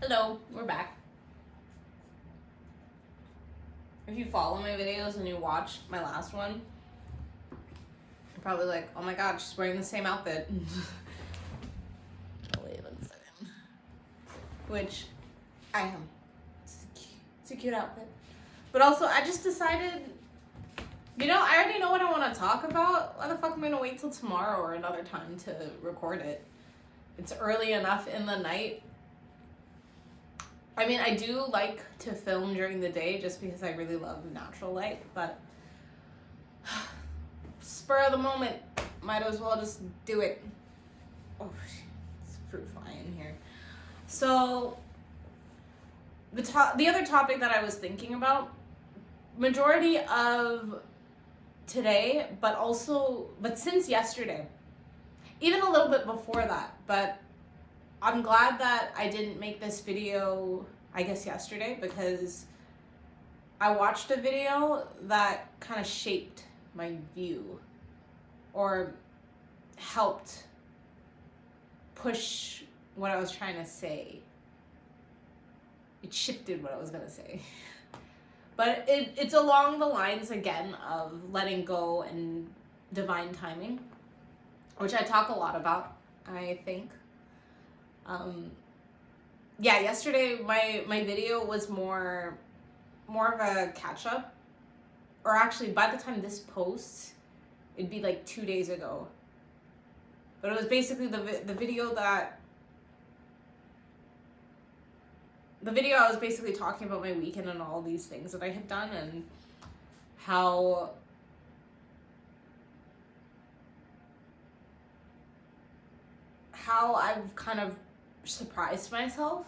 Hello, we're back. If you follow my videos and you watch my last one, you're probably like, oh my god, she's wearing the same outfit. Oh, wait, 1 second. Which I am. It's a cute outfit. But also, I just decided, I already know what I want to talk about. Why the fuck am I going to wait till tomorrow or another time to record it? It's early enough in the night. I mean, I do like to film during the day just because I really love natural light, but spur of the moment, might as well just do it. Oh, it's fruit fly in here. So, the other topic that I was thinking about, majority of today, but since yesterday, even a little bit before that, but I'm glad that I didn't make this video, I guess, yesterday, because I watched a video that kind of shaped my view or helped push what I was trying to say. It shifted what I was going to say. But it's along the lines, again, of letting go and divine timing, which I talk a lot about, I think. Yesterday my video was more of a catch up, or actually by the time this posts, it'd be like 2 days ago. But it was basically the video I was basically talking about my weekend and all these things that I had done and how I've kind of surprised myself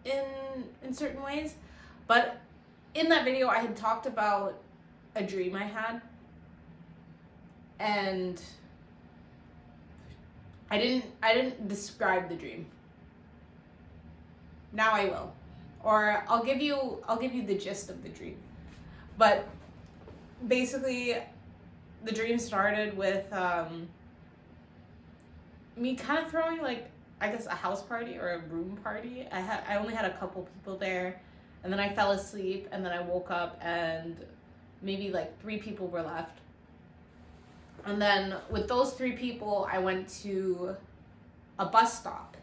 in certain ways. But in that video I had talked about a dream I had, and I didn't describe the dream. Now I will. Or I'll give you the gist of the dream. But basically the dream started with me kind of throwing, like, I guess a house party or a room party. I only had a couple people there, and then I fell asleep, and then I woke up and maybe like 3 people were left. And then with those 3 people, I went to a bus stop.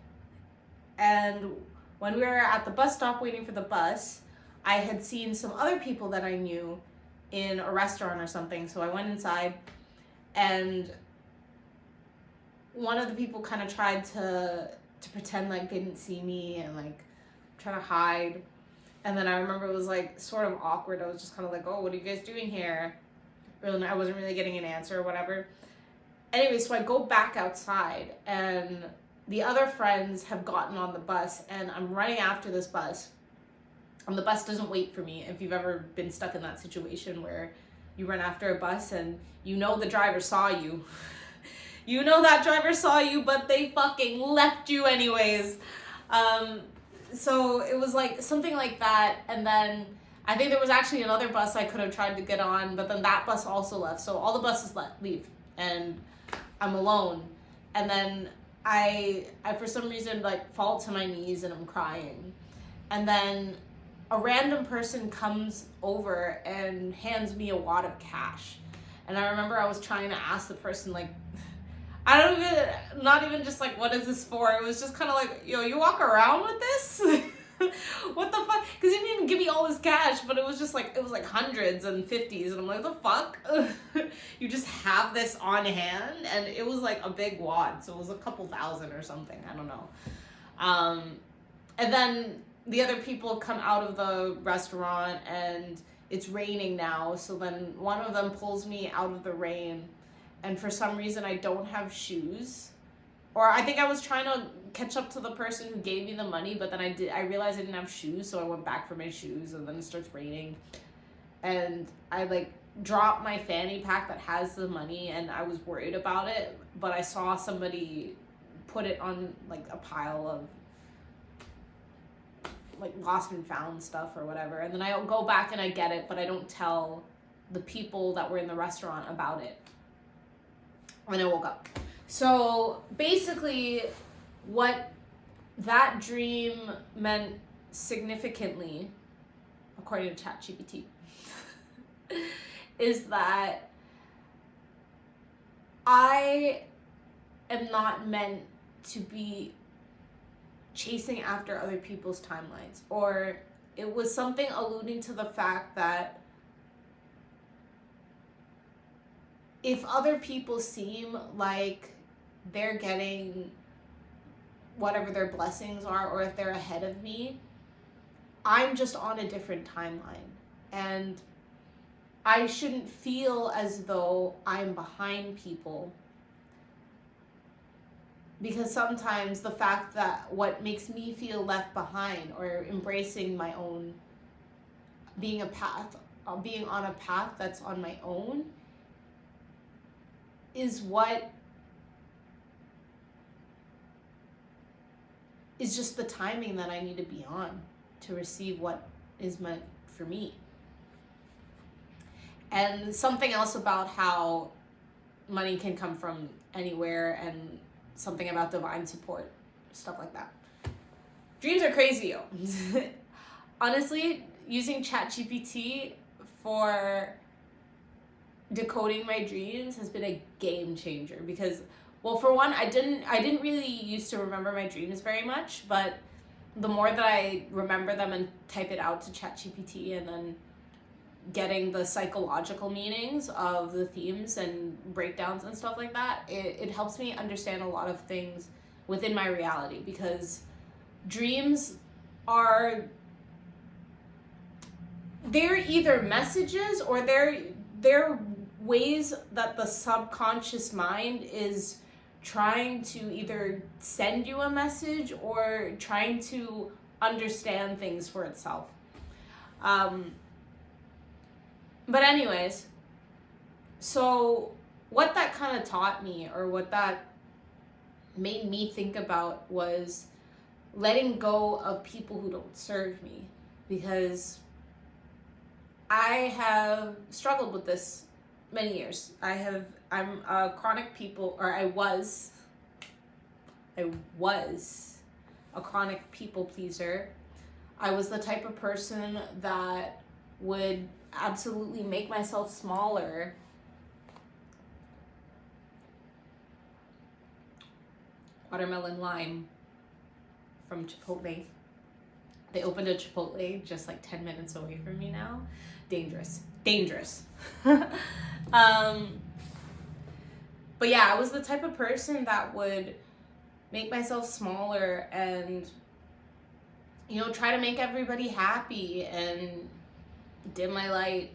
And when we were at the bus stop waiting for the bus, I had seen some other people that I knew in a restaurant or something. So I went inside, and one of the people kind of tried to pretend like they didn't see me and like try to hide. And then I remember it was like sort of awkward. I was just kind of like, oh, what are you guys doing here? Really, I wasn't really getting an answer or whatever. Anyway, so I go back outside, and the other friends have gotten on the bus, and I'm running after this bus. And the bus doesn't wait for me. If you've ever been stuck in that situation where you run after a bus and you know the driver saw you. You know that driver saw you, but they fucking left you anyways. So it was like something like that. And then I think there was actually another bus I could have tried to get on, but then that bus also left. So all the buses leave, and I'm alone. And then I for some reason like fall to my knees and I'm crying. And then a random person comes over and hands me a wad of cash. And I remember I was trying to ask the person, like, not even just like, what is this for? It was just kind of like, yo, you walk around with this? What the fuck? Because he didn't even give me all this cash, but it was like hundreds and 50s. And I'm like, the fuck? You just have this on hand? And it was like a big wad. So it was a couple thousand or something. I don't know. And then the other people come out of the restaurant, and it's raining now. So then one of them pulls me out of the rain. And for some reason, I don't have shoes. Or I think I was trying to catch up to the person who gave me the money, but then I realized I didn't have shoes, so I went back for my shoes, and then it starts raining. And I, like, dropped my fanny pack that has the money, and I was worried about it, but I saw somebody put it on, like, a pile of, like, lost and found stuff or whatever. And then I go back and I get it, but I don't tell the people that were in the restaurant about it when I woke up. So basically what that dream meant significantly, according to ChatGPT, is that I am not meant to be chasing after other people's timelines. Or it was something alluding to the fact that if other people seem like they're getting whatever their blessings are, or if they're ahead of me, I'm just on a different timeline. And I shouldn't feel as though I'm behind people. Because sometimes the fact that what makes me feel left behind, or embracing my own, being on a path that's on my own, is what is just the timing that I need to be on to receive what is meant for me. And something else about how money can come from anywhere, and something about divine support, stuff like that. Dreams are crazy, yo. Honestly, using ChatGPT for decoding my dreams has been a game changer, because, well, for one, I didn't really used to remember my dreams very much, but the more that I remember them and type it out to ChatGPT, and then getting the psychological meanings of the themes and breakdowns and stuff like that, it helps me understand a lot of things within my reality, because dreams they're either messages, or they're ways that the subconscious mind is trying to either send you a message or trying to understand things for itself. But anyways, so what that kind of taught me, or what that made me think about, was letting go of people who don't serve me, because I have struggled with this many years. I'm a chronic I was a chronic people pleaser. I was the type of person that would absolutely make myself smaller watermelon lime from Chipotle. They opened a Chipotle just like 10 minutes away from me now. Dangerous. But yeah, I was the type of person that would make myself smaller and, try to make everybody happy and dim my light.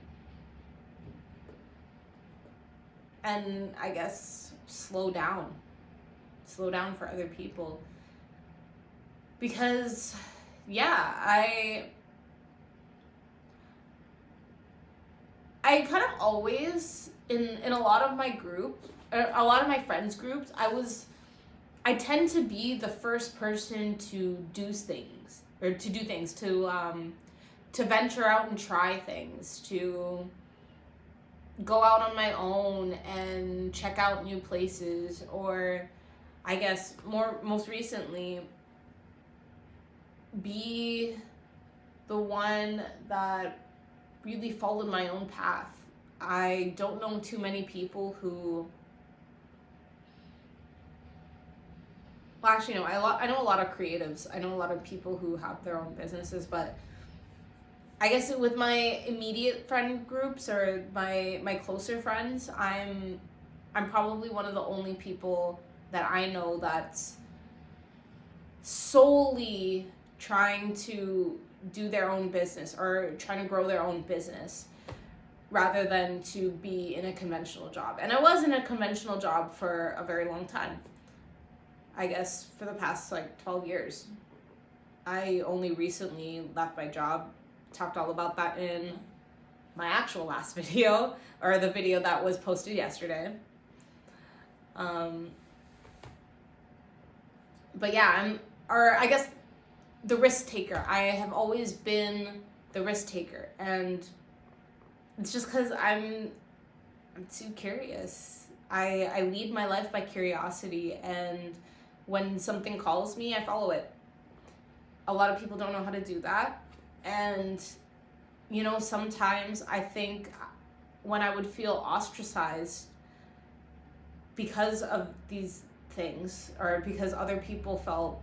And I guess slow down for other people. Because, yeah, I kind of always, in a lot of my group, a lot of my friends' groups, I tend to be the first person to do things, to venture out and try things, to go out on my own and check out new places, or I guess most recently, be the one that really followed my own path. I don't know too many people who, well, actually, no, I know a lot of creatives. I know a lot of people who have their own businesses, but I guess with my immediate friend groups, or my closer friends, I'm probably one of the only people that I know that's solely trying to do their own business, or trying to grow their own business, rather than to be in a conventional job. And I was in a conventional job for a very long time. I guess for the past 12 years. I only recently left my job. Talked all about that in my actual last video, or the video that was posted yesterday. But yeah, I guess the risk taker. I have always been the risk taker, and it's just because I'm too curious. I lead my life by curiosity, and when something calls me, I follow it. a lot of people don't know how to do that. And, you know, sometimes I think when I would feel ostracized because of these things, or because other people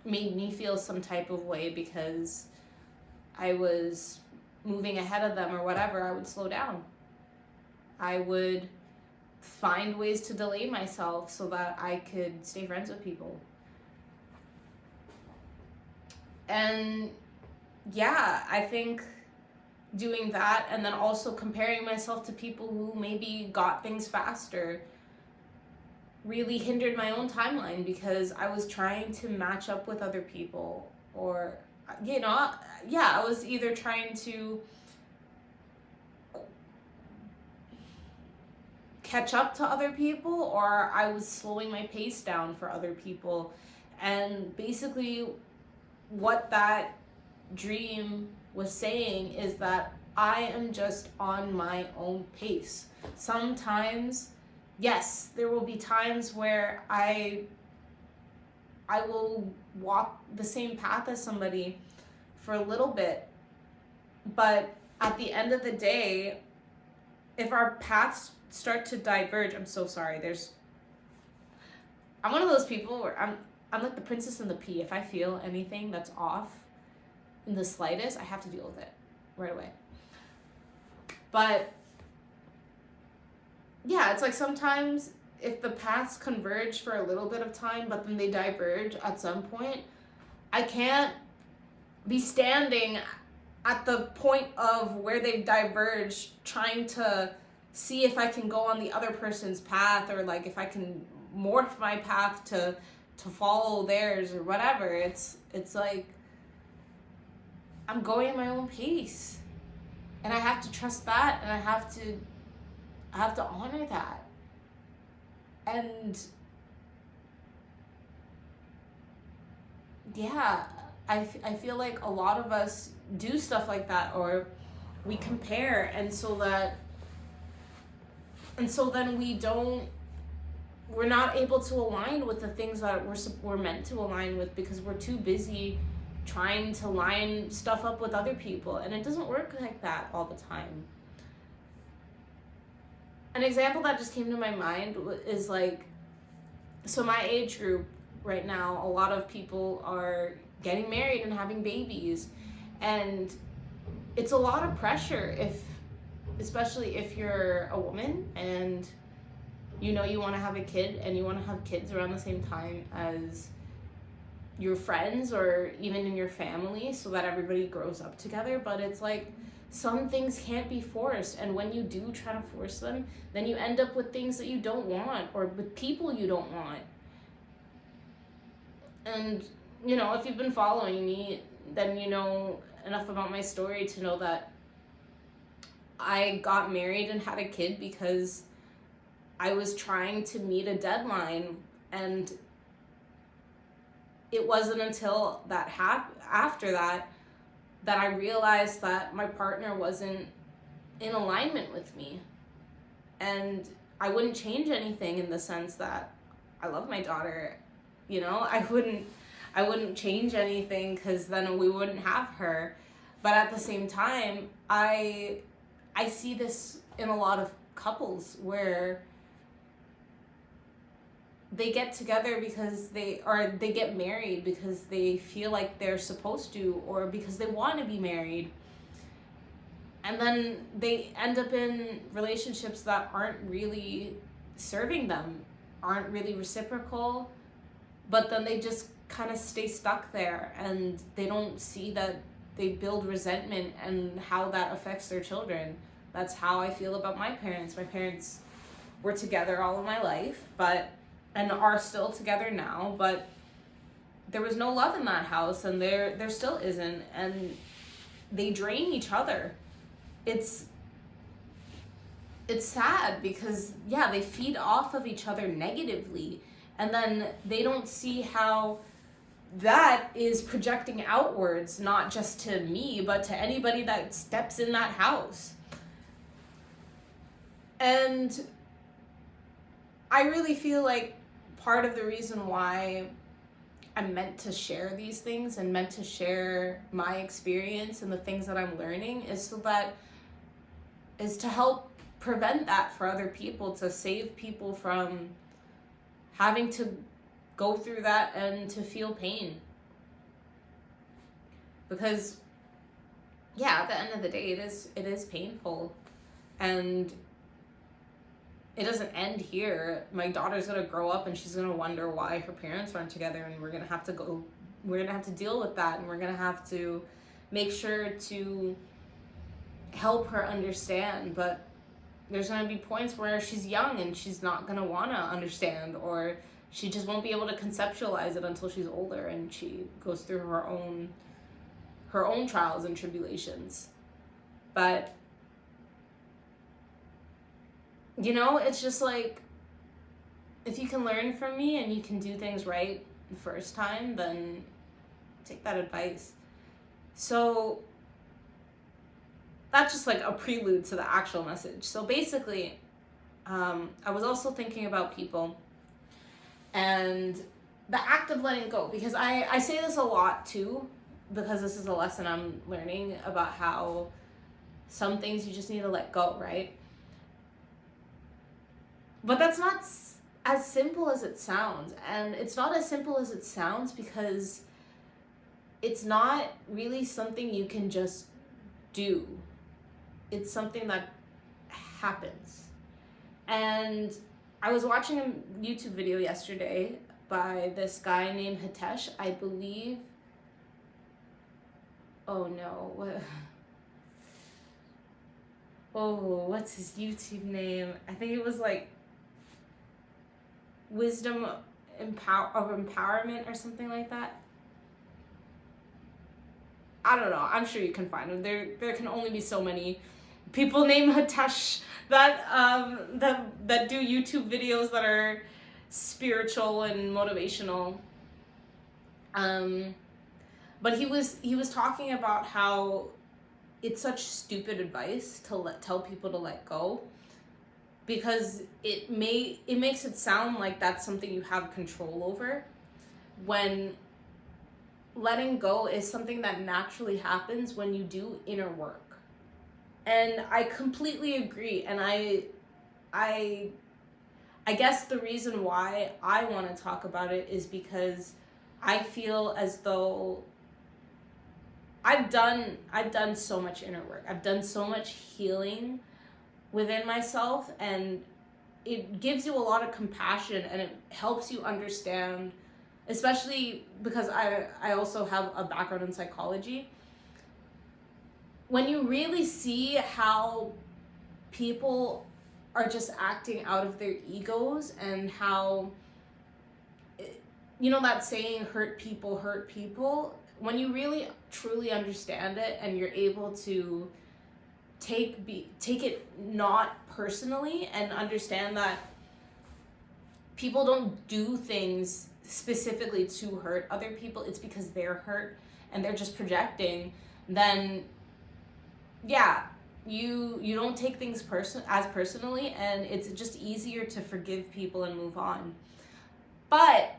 made me feel some type of way because I was moving ahead of them or whatever, I would slow down. I would find ways to delay myself so that I could stay friends with people. And yeah, I think doing that, and then also comparing myself to people who maybe got things faster, really hindered my own timeline, because I was trying to match up with other people, or, you know, yeah, I was either trying to catch up to other people, or I was slowing my pace down for other people. And basically what that dream was saying is that I am just on my own pace. Sometimes, yes, there will be times where I will walk the same path as somebody for a little bit, but at the end of the day, if our paths start to diverge, I'm so sorry, I'm one of those people where I'm like the princess and the pea. If I feel anything that's off in the slightest, I have to deal with it right away. But yeah, it's like sometimes if the paths converge for a little bit of time, but then they diverge at some point, I can't be standing at the point of where they've diverged trying to see if I can go on the other person's path, or like if I can morph my path to follow theirs or whatever. It's like I'm going at my own pace, and I have to trust that, and I have to honor that. And yeah, I feel like a lot of us do stuff like that, or we compare, and so then we're not able to align with the things that we're meant to align with, because we're too busy trying to line stuff up with other people, and it doesn't work like that all the time. An example that just came to my mind is like, so my age group right now, a lot of people are getting married and having babies, and it's a lot of pressure, especially if you're a woman and you know you want to have a kid, and you want to have kids around the same time as your friends or even in your family, so that everybody grows up together. But it's like some things can't be forced, and when you do try to force them, then you end up with things that you don't want, or with people you don't want. And you know, if you've been following me, then you know enough about my story to know that I got married and had a kid because I was trying to meet a deadline, and it wasn't until after that I realized that my partner wasn't in alignment with me. And I wouldn't change anything, in the sense that I love my daughter, you know, I wouldn't change anything, because then we wouldn't have her. But at the same time, I see this in a lot of couples where they get together because they get married because they feel like they're supposed to, or because they want to be married. And then they end up in relationships that aren't really serving them, aren't really reciprocal, but then they just kind of stay stuck there, and they don't see that they build resentment and how that affects their children. That's how I feel about my parents. My parents were together all of my life, and are still together now, but there was no love in that house, and there still isn't, and they drain each other. It's sad, because yeah, they feed off of each other negatively, and then they don't see how that is projecting outwards, not just to me, but to anybody that steps in that house. And I really feel like part of the reason why I'm meant to share these things and meant to share my experience and the things that I'm learning is to help prevent that for other people, to save people from having to go through that and to feel pain. Because at the end of the day, it is painful, and it doesn't end here. My daughter's gonna grow up and she's gonna wonder why her parents aren't together, and we're gonna have to deal with that, and we're gonna have to make sure to help her understand. But there's gonna be points where she's young and she's not gonna wanna understand, or she just won't be able to conceptualize it until she's older and she goes through her own trials and tribulations. But it's just like, if you can learn from me and you can do things right the first time, then take that advice. So that's just like a prelude to the actual message. So basically, I was also thinking about people and the act of letting go, because I say this a lot too, because this is a lesson I'm learning about how some things you just need to let go, right? But that's not as simple as it sounds. And it's not as simple as it sounds because it's not really something you can just do. It's something that happens. And I was watching a YouTube video yesterday by this guy named Hitesh, I believe. Oh no. What's his YouTube name? I think it was like Wisdom of Empowerment or something like that. I don't know. I'm sure you can find them. There can only be so many people named Hitesh that do YouTube videos that are spiritual and motivational. But he was talking about how it's such stupid advice to tell people to let go, because it makes it sound like that's something you have control over, when letting go is something that naturally happens when you do inner work. And I completely agree. And I guess the reason why I want to talk about it is because I feel as though I've done so much inner work. I've done so much healing within myself, and it gives you a lot of compassion, and it helps you understand, especially because I also have a background in psychology. When you really see how people are just acting out of their egos, and how, that saying, hurt people, when you really truly understand it and you're able to take it not personally, and understand that people don't do things specifically to hurt other people, it's because they're hurt and they're just projecting, then you don't take things as personally, and it's just easier to forgive people and move on. But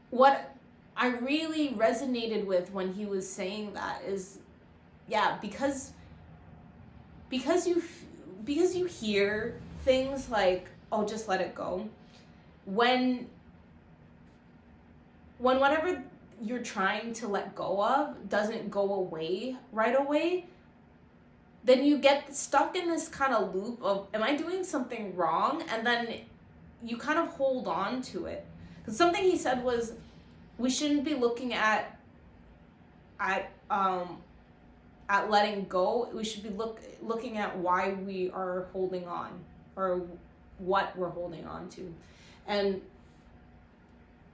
what I really resonated with when he was saying that is, because you hear things like, oh, just let it go, when whatever you're trying to let go of doesn't go away right away, then you get stuck in this kind of loop of, am I doing something wrong? And then you kind of hold on to it. Because something he said was, we shouldn't be looking at letting go. We should be looking at why we are holding on, or what we're holding on to. And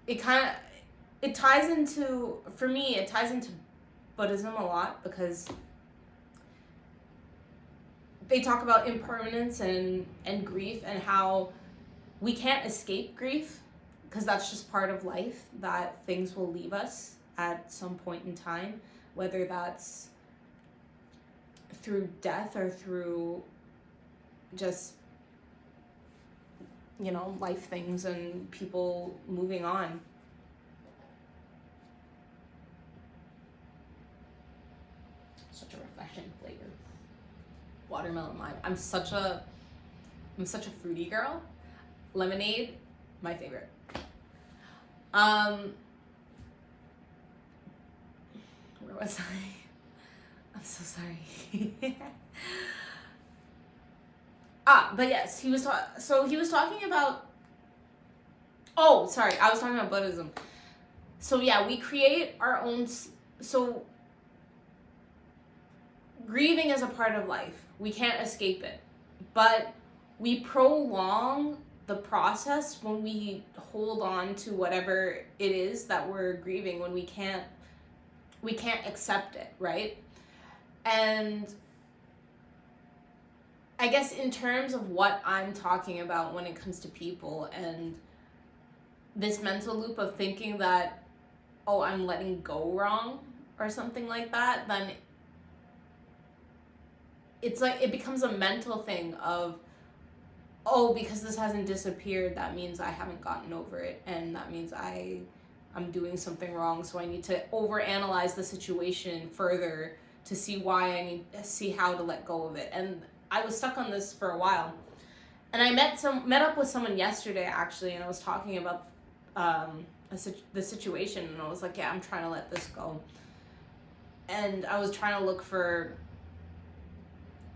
it ties into, for me, it ties into Buddhism a lot, because they talk about impermanence and grief, and how we can't escape grief, because that's just part of life, that things will leave us at some point in time, whether that's through death or through just, life things and people moving on. watermelon lime. I'm such a fruity girl. Lemonade, my favorite. Where was I? I'm so sorry. But yes, he was talking about. Oh, sorry, I was talking about Buddhism. So yeah, we create our own. So grieving is a part of life. We can't escape it, but we prolong the process when we hold on to whatever it is that we're grieving, when we can't accept it, right? And I guess in terms of what I'm talking about when it comes to people and this mental loop of thinking that, oh, I'm letting go wrong or something like that, then it's like it becomes a mental thing of, oh, because this hasn't disappeared, that means I haven't gotten over it, and that means I'm doing something wrong, so I need to overanalyze the situation further to see why I need to see how to let go of it. And I was stuck on this for a while. And I met up with someone yesterday, actually, and I was talking about the situation, and I was like, yeah, I'm trying to let this go. And I was trying to look for,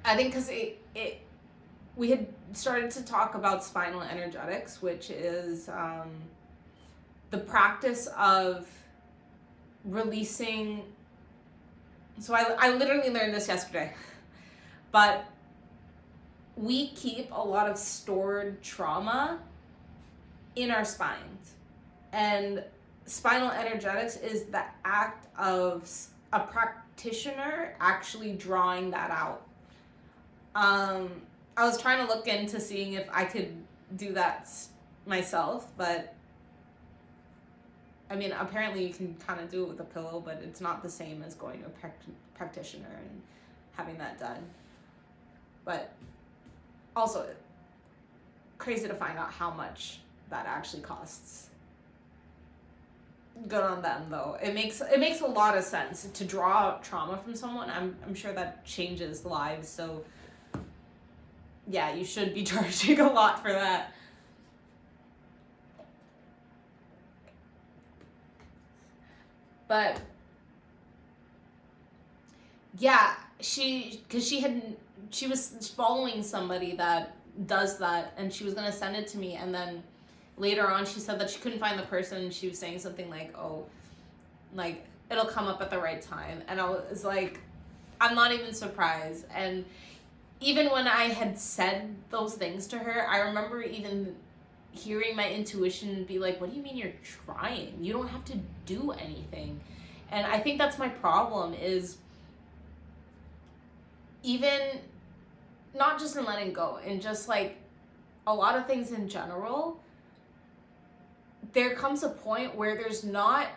I think because we had started to talk about spinal energetics, which is the practice of releasing. So I literally learned this yesterday, but we keep a lot of stored trauma in our spines, and spinal energetics is the act of a practitioner actually drawing that out. I was trying to look into seeing if I could do that myself, but I mean, apparently you can kind of do it with a pillow, but it's not the same as going to a practitioner and having that done. But also, crazy to find out how much that actually costs. Good on them, though. It makes a lot of sense to draw out trauma from someone. I'm sure that changes lives, so yeah, you should be charging a lot for that. But yeah, she was following somebody that does that, and she was gonna send it to me, and then later on she said that she couldn't find the person, and she was saying something like, oh, like it'll come up at the right time. And I was like, I'm not even surprised. And even when I had said those things to her, I remember even hearing my intuition be like, what do you mean you're trying? You don't have to do anything. And I think that's my problem, is even not just in letting go, and just like a lot of things in general, there comes a point where there's not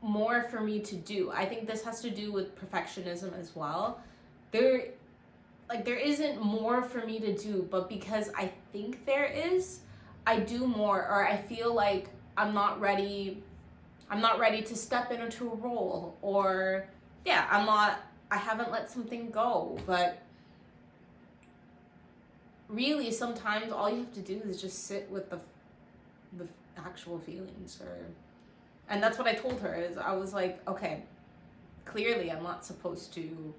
more for me to do. I think this has to do with perfectionism as well. There isn't more for me to do, but because I think there is, I do more, or I feel like I'm not ready to step into a role, or yeah, I haven't let something go. But really, sometimes all you have to do is just sit with the actual feelings. And that's what I told her, is I was like, okay, clearly I'm not supposed to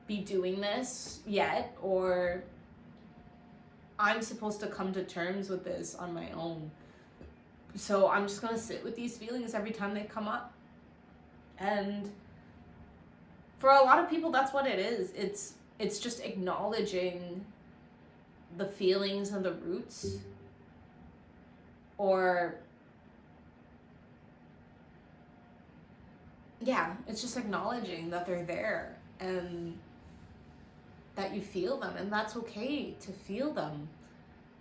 be doing this yet, or I'm supposed to come to terms with this on my own. So I'm just gonna sit with these feelings every time they come up. And for a lot of people, that's what it is. It's just acknowledging the feelings and the roots, or yeah, it's just acknowledging that they're there and that you feel them, and that's okay to feel them.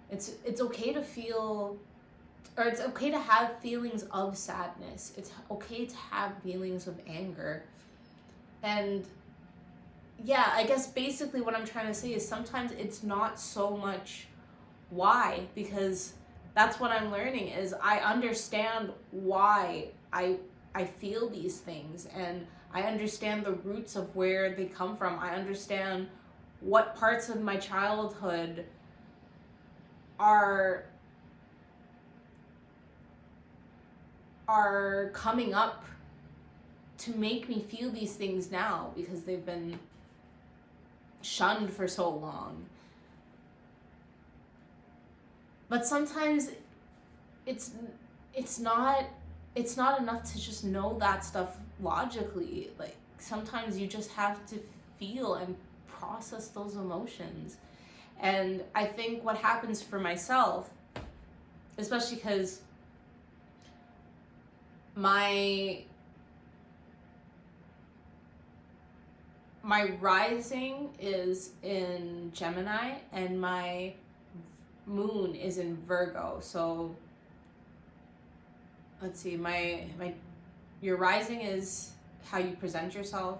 It's okay to feel, or it's okay to have feelings of sadness. It's okay to have feelings of anger. And yeah, I guess basically what I'm trying to say is sometimes it's not so much why, because that's what I'm learning, is I understand why I feel these things, and I understand the roots of where they come from. I understand what parts of my childhood are coming up to make me feel these things now, because they've been shunned for so long. But sometimes it's not enough to just know that stuff logically. Like, sometimes you just have to feel and process those emotions. And I think what happens for myself, especially because my rising is in Gemini and my moon is in Virgo. So let's see, your rising is how you present yourself.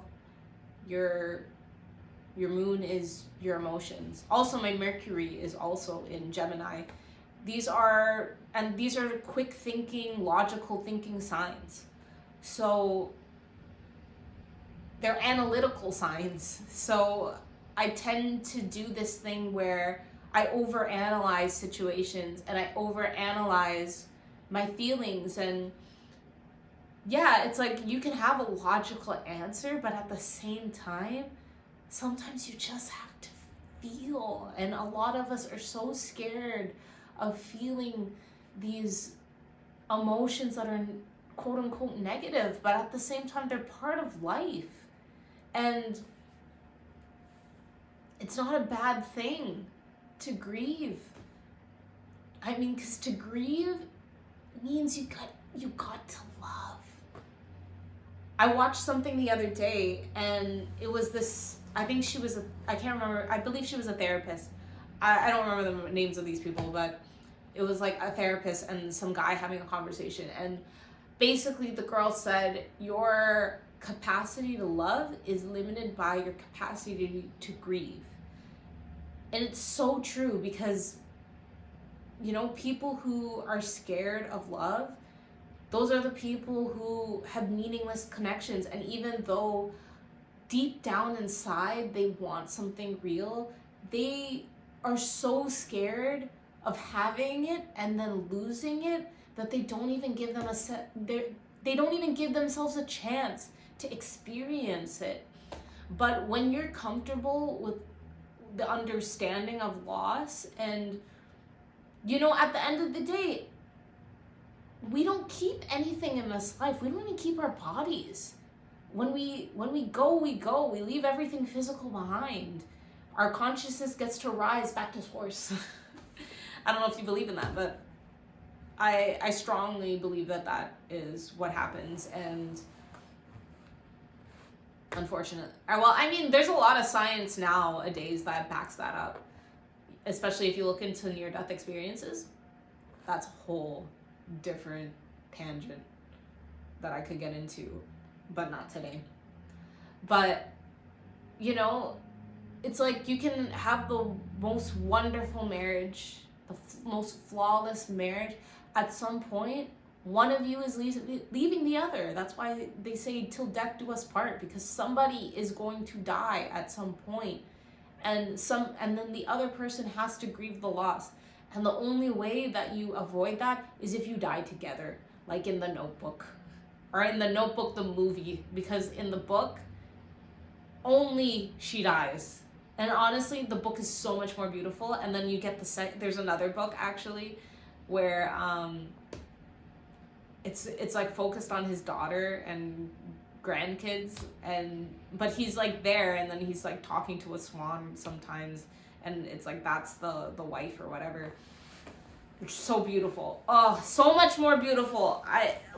Your moon is your emotions. Also, my Mercury is also in Gemini. These are quick thinking, logical thinking signs. So they're analytical signs. So I tend to do this thing where I overanalyze situations and I overanalyze my feelings. And yeah, it's like you can have a logical answer, but at the same time, sometimes you just have to feel. And a lot of us are so scared of feeling these emotions that are quote unquote negative, but at the same time, they're part of life. And it's not a bad thing to grieve. I mean, because to grieve means you got to love. I watched something the other day, and it was this, I think she was I can't remember, I believe she was a therapist. I don't remember the names of these people, but it was like a therapist and some guy having a conversation. And basically the girl said, your capacity to love is limited by your capacity to grieve. And it's so true, because, you know, people who are scared of love, those are the people who have meaningless connections. And even though deep down inside they want something real, they are so scared of having it and then losing it that they don't even give themselves a chance to experience it. But when you're comfortable with the understanding of loss, and, you know, at the end of the day, we don't keep anything in this life. We don't even keep our bodies. When we go, we go. We leave everything physical behind. Our consciousness gets to rise back to source. I don't know if you believe in that, but I strongly believe that is what happens. And unfortunate. Well, I mean, there's a lot of science nowadays that backs that up, especially if you look into near-death experiences. That's a whole different tangent that I could get into, but not today. But, you know, it's like you can have the most wonderful marriage, the most flawless marriage. At some point, one of you is leaving the other. That's why they say till death do us part, because somebody is going to die at some point, and then the other person has to grieve the loss. And the only way that you avoid that is if you die together, like in The Notebook, or in The Notebook the movie, because in the book only she dies. And honestly, the book is so much more beautiful. And then you get there's another book actually where it's like focused on his daughter and grandkids, but he's like there, and then he's like talking to a swan sometimes, and it's like that's the wife or whatever, which is so beautiful. Oh, so much more beautiful.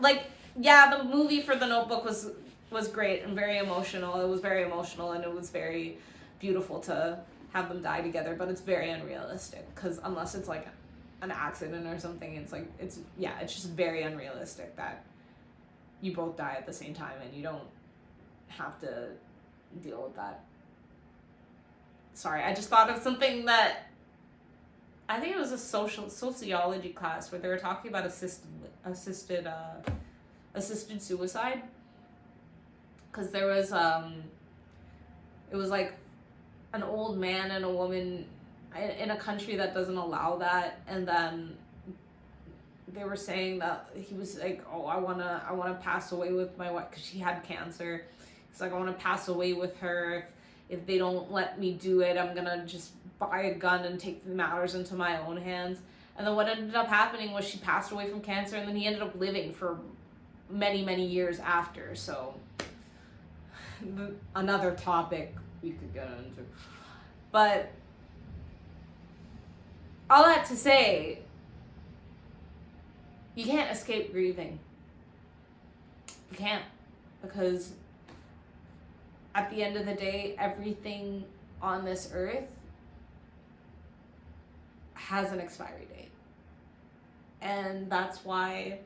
The movie for The Notebook was great and very emotional. It was very emotional, and it was very beautiful to have them die together, but it's very unrealistic, because unless it's like an accident or something, it's just very unrealistic that you both die at the same time, and you don't have to deal with that. Sorry, I just thought of something that I think it was a sociology class where they were talking about assisted suicide, because there was it was like an old man and a woman in a country that doesn't allow that, and then they were saying that he was like, oh, I wanna pass away with my wife because she had cancer. He's like, I want to pass away with her. If they don't let me do it, I'm gonna just buy a gun and take matters into my own hands. And then what ended up happening was she passed away from cancer, and then he ended up living for many, many years after. So another topic we could get into. But all that to say, you can't escape grieving. You can't, because at the end of the day, everything on this earth has an expiry date. And that's why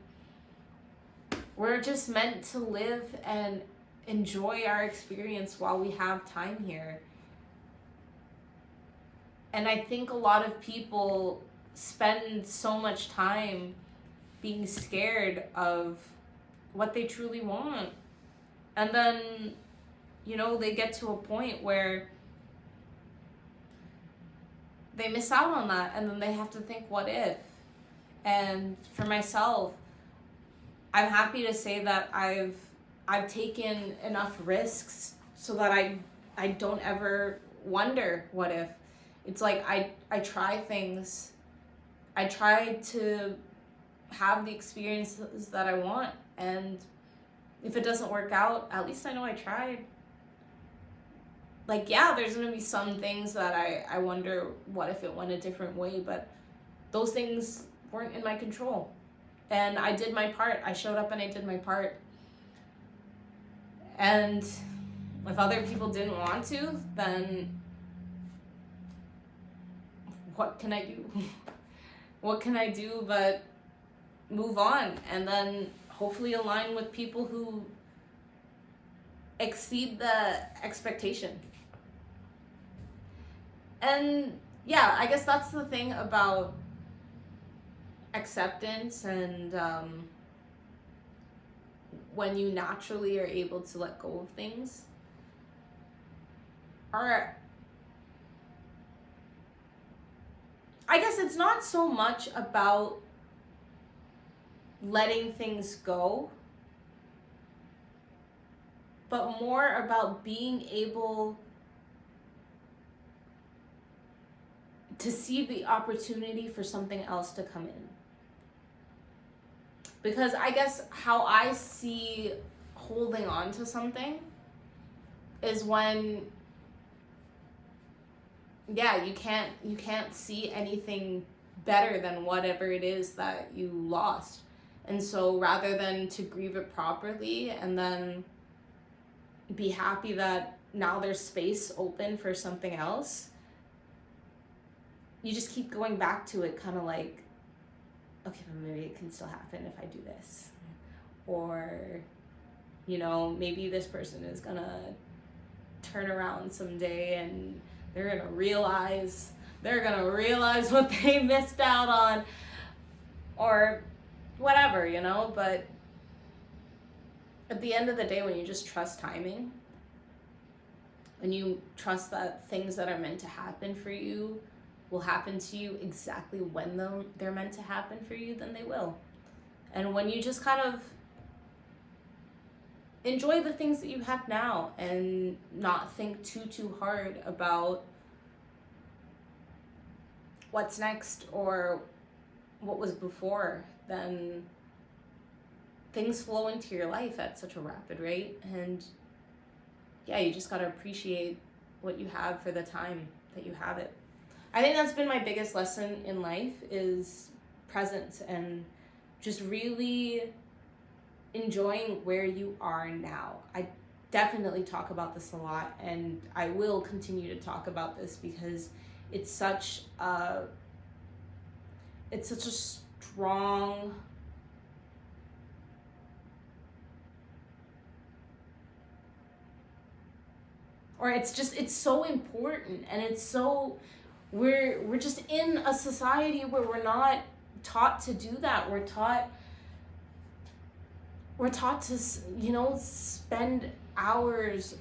we're just meant to live and enjoy our experience while we have time here. And I think a lot of people spend so much time being scared of what they truly want. And then, you know, they get to a point where they miss out on that, and then they have to think, what if? And for myself, I'm happy to say that I've taken enough risks so that I don't ever wonder what if. It's like I try things. I try to have the experiences that I want, and if it doesn't work out, at least I know I tried. Like, yeah, there's gonna be some things that I wonder what if it went a different way, but those things weren't in my control. And I did my part. I showed up and I did my part. And if other people didn't want to, then what can I do? What can I do but move on, and then hopefully align with people who exceed the expectation. And yeah, I guess that's the thing about acceptance, and when you naturally are able to let go of things, or I guess it's not so much about letting things go, but more about being able to see the opportunity for something else to come in. Because I guess how I see holding on to something is when, yeah, you can't see anything better than whatever it is that you lost. And so rather than to grieve it properly and then be happy that now there's space open for something else, you just keep going back to it, kind of like, okay, but maybe it can still happen if I do this. Or, you know, maybe this person is gonna turn around someday and they're gonna realize what they missed out on, or whatever, you know. But at the end of the day, when you just trust timing, when you trust that things that are meant to happen for you will happen to you exactly when they're meant to happen for you, then they will. And when you just kind of enjoy the things that you have now and not think too hard about what's next or what was before, then things flow into your life at such a rapid rate. And yeah, you just gotta appreciate what you have for the time that you have it. I think that's been my biggest lesson in life, is presence and just really enjoying where you are now. I definitely talk about this a lot, and I will continue to talk about this because it's such a strong it's so important, and it's so we're just in a society where we're not taught to do that. We're taught to, you know, spend hours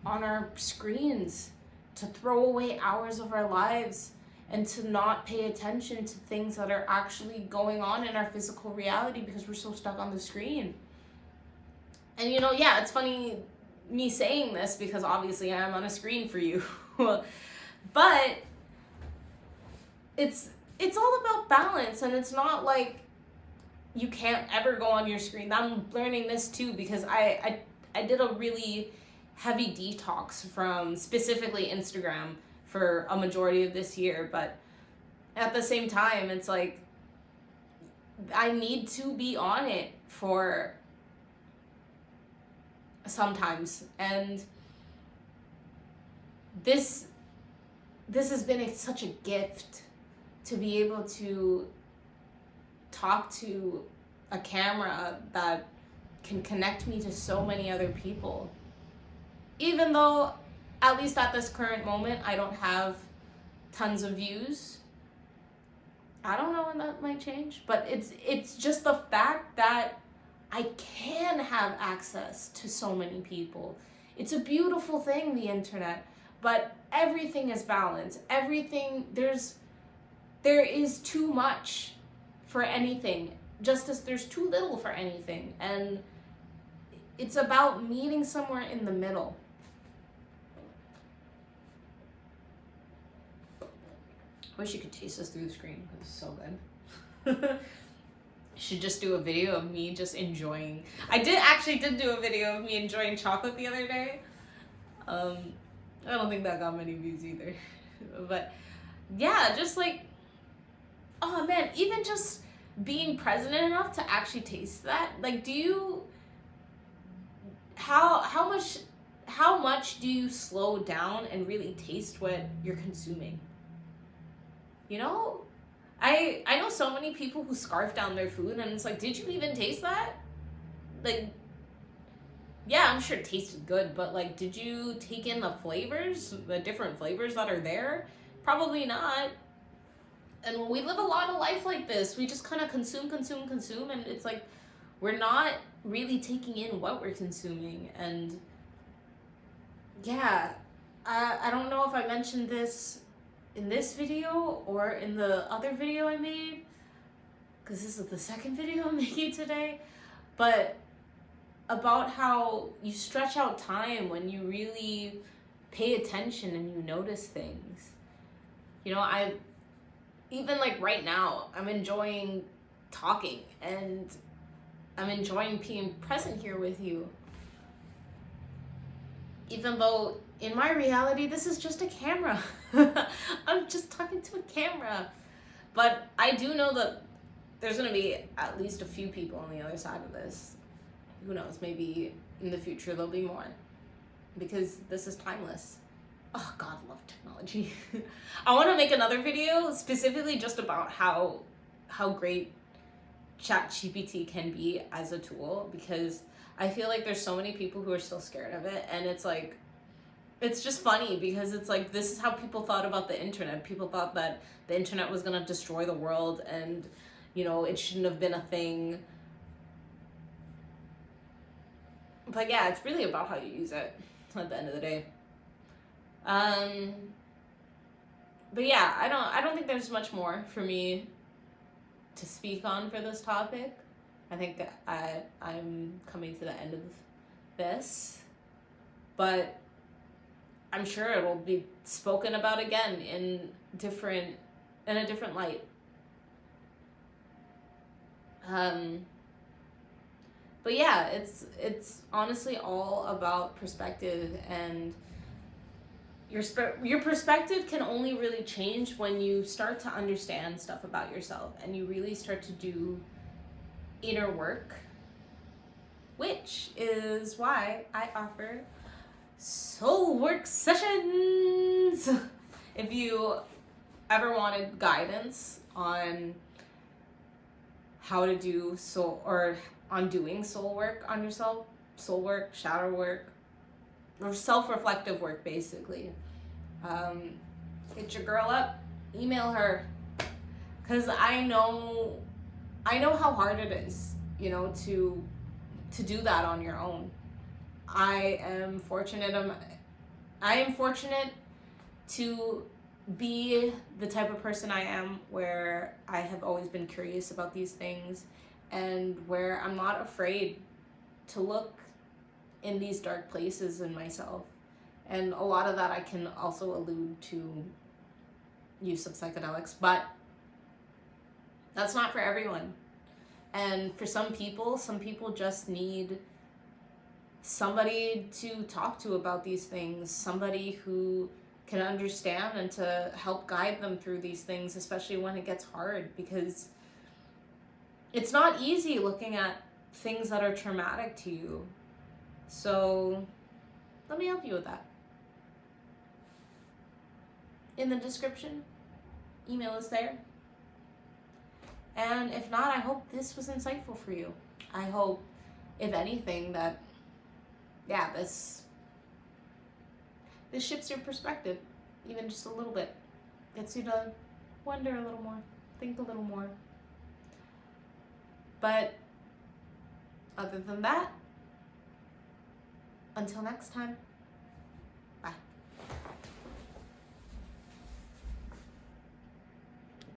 on our screens to throw away hours of our lives and to not pay attention to things that are actually going on in our physical reality because we're so stuck on the screen. And you know, yeah, it's funny me saying this because obviously I'm on a screen for you. But it's all about balance, and it's not like you can't ever go on your screen. I'm learning this too because I did a really heavy detox from specifically Instagram for a majority of this year, but at the same time, it's like I need to be on it for sometimes, and this has been such a gift to be able to talk to a camera that can connect me to so many other people. Even though, at least at this current moment, I don't have tons of views. I don't know when that might change, but it's just the fact that I can have access to so many people. It's a beautiful thing, the internet, but everything is balanced. Everything, there is too much for anything, just as there's too little for anything. And it's about meeting somewhere in the middle. Wish you could taste this through the screen because it's so good. Should just do a video of me just enjoying. I did do a video of me enjoying chocolate the other day. I don't think that got many views either. But yeah, just like, oh man, even just being present enough to actually taste that. Like, how much do you slow down and really taste what you're consuming? You know, I know so many people who scarf down their food, and it's like, did you even taste that? Like, yeah, I'm sure it tasted good, but like, did you take in the flavors, the different flavors that are there? Probably not. And we live a lot of life like this. We just kind of consume, and it's like, we're not really taking in what we're consuming. And yeah, I don't know if I mentioned this in this video or in the other video I made, because this is the second video I'm making today, but about how you stretch out time when you really pay attention and you notice things. You know, even like right now, I'm enjoying talking and I'm enjoying being present here with you. Even though in my reality, this is just a camera. I'm just talking to a camera. But I do know that there's going to be at least a few people on the other side of this. Who knows, maybe in the future there'll be more. Because this is timeless. Oh God, I love technology. I want to make another video specifically just about how great ChatGPT can be as a tool, because I feel like there's so many people who are still scared of it, and it's like, it's just funny because it's like, this is how people thought about the internet. People thought that the internet was going to destroy the world and, you know, it shouldn't have been a thing. But yeah, it's really about how you use it at the end of the day. But yeah, I don't think there's much more for me to speak on for this topic. I think I'm coming to the end of this, but I'm sure it will be spoken about again in a different light. But yeah, it's honestly all about perspective, and your perspective can only really change when you start to understand stuff about yourself and you really start to do inner work, which is why I offer soul work sessions. If you ever wanted guidance on how to do soul, or on doing soul work on yourself, soul work, shadow work, or self-reflective work, basically, hit your girl up, email her, because I know how hard it is, you know, to do that on your own. I am fortunate to be the type of person I am, where I have always been curious about these things, and where I'm not afraid to look in these dark places in myself. And a lot of that I can also allude to use of psychedelics, but that's not for everyone. And for some people just need somebody to talk to about these things, somebody who can understand and to help guide them through these things, especially when it gets hard, because it's not easy looking at things that are traumatic to you. So let me help you with that. In the description, email is there. And if not, I hope this was insightful for you. I hope, if anything, that this shifts your perspective, even just a little bit. Gets you to wonder a little more, think a little more. But other than that, until next time.